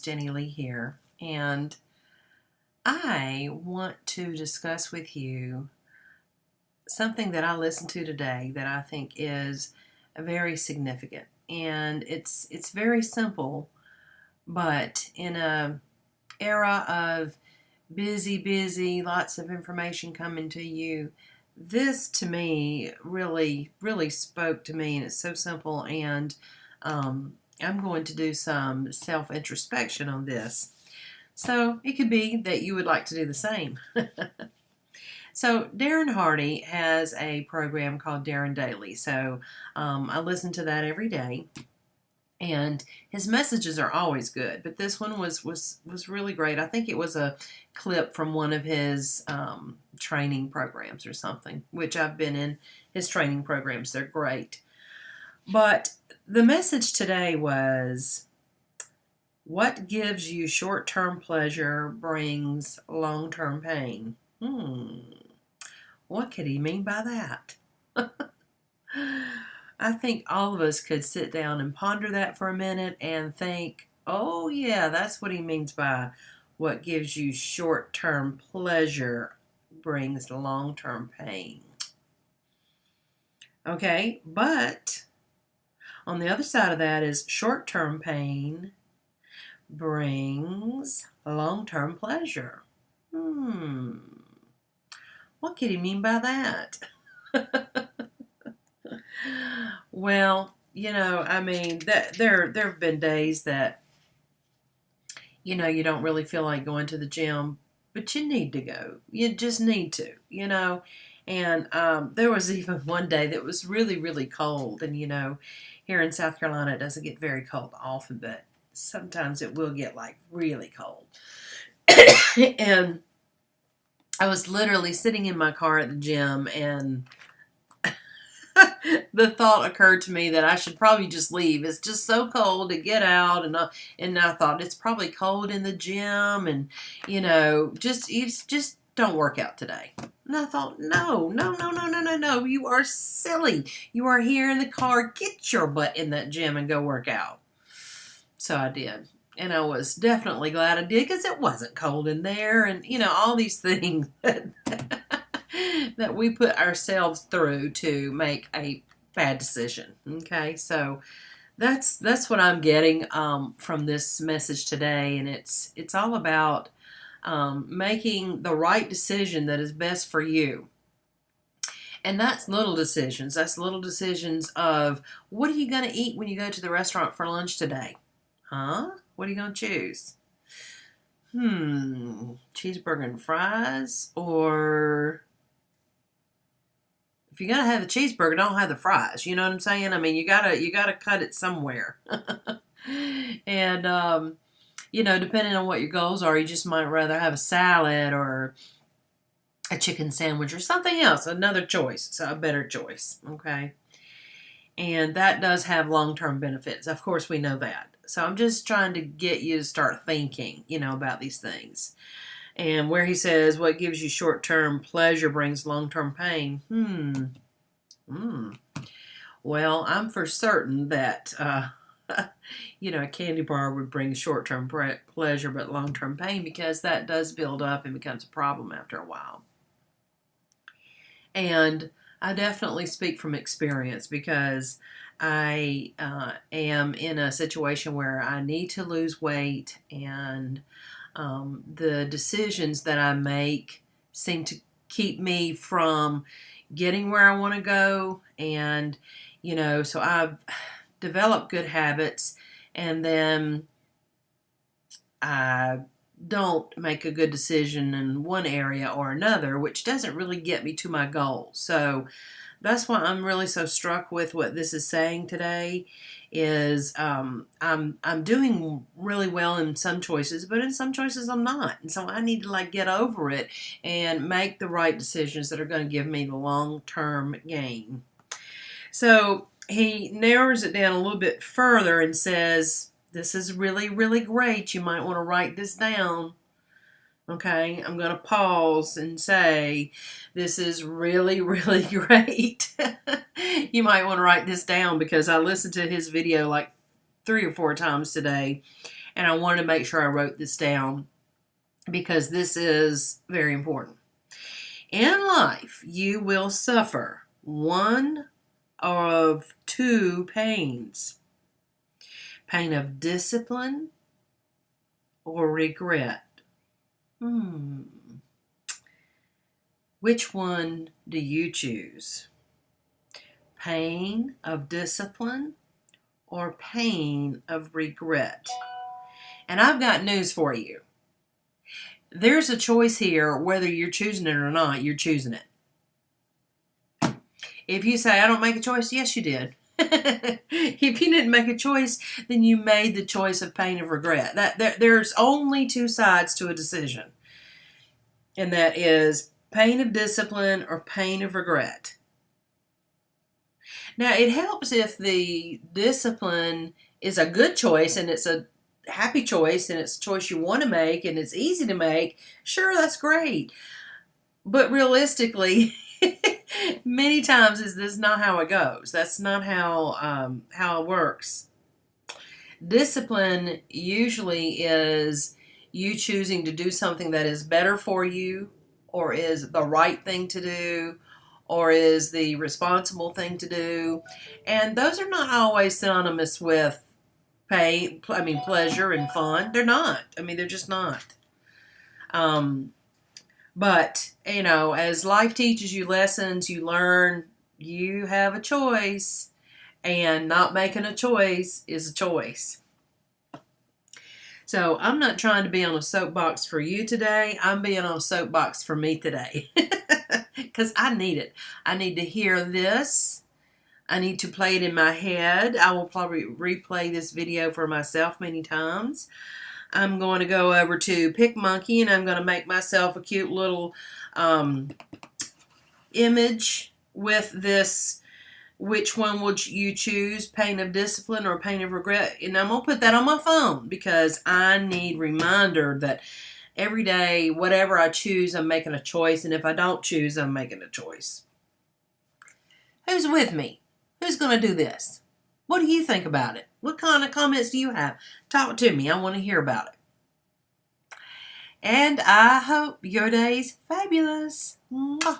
Jenny Lee here, and I want to discuss with you something that I listened to today that I think is very significant. And it's very simple, but in a era of busy, lots of information coming to you, this to me really spoke to me, and it's so simple. And I'm going to do some self introspection on this. So it could be that you would like to do the same. So Darren Hardy has a program called Darren Daily. So I listen to that every day, and his messages are always good. But this one was really great. I think it was a clip from one of his training programs or something, which I've been in his training programs. They're great. But the message today was, what gives you short-term pleasure brings long-term pain. What could he mean by that? I think all of us could sit down and ponder that for a minute and think, oh yeah, that's what he means by what gives you short-term pleasure brings long-term pain. Okay, but on the other side of that is short-term pain brings long-term pleasure. What could he mean by that? Well, I mean, there have been days that, you don't really feel like going to the gym, but you need to go. You just need to, And there was even one day that was really cold. And, here in South Carolina, it doesn't get very cold often, but sometimes it will get like really cold. And I was literally sitting in my car at the gym, and the thought occurred to me that I should probably just leave. It's just so cold to get out, and I thought it's probably cold in the gym, and just don't work out today. And I thought, no, you are silly. You are here in the car. Get your butt in that gym and go work out. So I did. And I was definitely glad I did, because it wasn't cold in there. And, all these things that we put ourselves through to make a bad decision. Okay, so that's what I'm getting from this message today. And it's all about making the right decision that is best for you. And that's little decisions. That's little decisions of, what are you going to eat when you go to the restaurant for lunch today? Huh? What are you going to choose? Cheeseburger and fries? Or if you're going to have the cheeseburger, don't have the fries. You know what I'm saying? I mean, you gotta cut it somewhere. And, depending on what your goals are, you just might rather have a salad or a chicken sandwich or something else, another choice, so a better choice, okay? And that does have long-term benefits. Of course, we know that. So I'm just trying to get you to start thinking, about these things. And where he says, what gives you short-term pleasure brings long-term pain. Well, I'm for certain that, a candy bar would bring short-term pleasure but long-term pain, because that does build up and becomes a problem after a while. And I definitely speak from experience, because I am in a situation where I need to lose weight, and the decisions that I make seem to keep me from getting where I want to go. And, so I've developed good habits, and then I don't make a good decision in one area or another, which doesn't really get me to my goal. So that's why I'm really so struck with what this is saying today. Is I'm doing really well in some choices, but in some choices I'm not. And so I need to get over it and make the right decisions that are going to give me the long-term gain. So he narrows it down a little bit further and says, this is really great. You might want to write this down. Okay, I'm going to pause and say, this is really great. You might want to write this down, because I listened to his video like 3 or 4 times today, And I wanted to make sure I wrote this down because this is very important. In life, you will suffer one of two pains: pain of discipline or regret. Which one do you choose? Pain of discipline or pain of regret? And I've got news for you. There's a choice here, whether you're choosing it or not, you're choosing it. If you say, I don't make a choice, yes, you did. If you didn't make a choice, then you made the choice of pain of regret. There's only two sides to a decision, and that is pain of discipline or pain of regret. Now, it helps if the discipline is a good choice and it's a happy choice and it's a choice you want to make and it's easy to make. Sure, that's great. But realistically, many times is this not how it goes. That's not how it works. Discipline usually is you choosing to do something that is better for you, or is the right thing to do, or is the responsible thing to do. And those are not always synonymous with pleasure and fun. They're not. They're just not. But, as life teaches you lessons, you learn you have a choice, and not making a choice is a choice. So I'm not trying to be on a soapbox for you today. I'm being on a soapbox for me today because I need it. I need to hear this. I need to play it in my head. I will probably replay this video for myself many times. I'm going to go over to PicMonkey and I'm going to make myself a cute little image with this. Which one would you choose, pain of discipline or pain of regret? And I'm going to put that on my phone because I need reminder that every day, whatever I choose, I'm making a choice. And if I don't choose, I'm making a choice. Who's with me? Who's going to do this? What do you think about it? What kind of comments do you have? Talk to me. I want to hear about it. And I hope your day's fabulous. Mwah.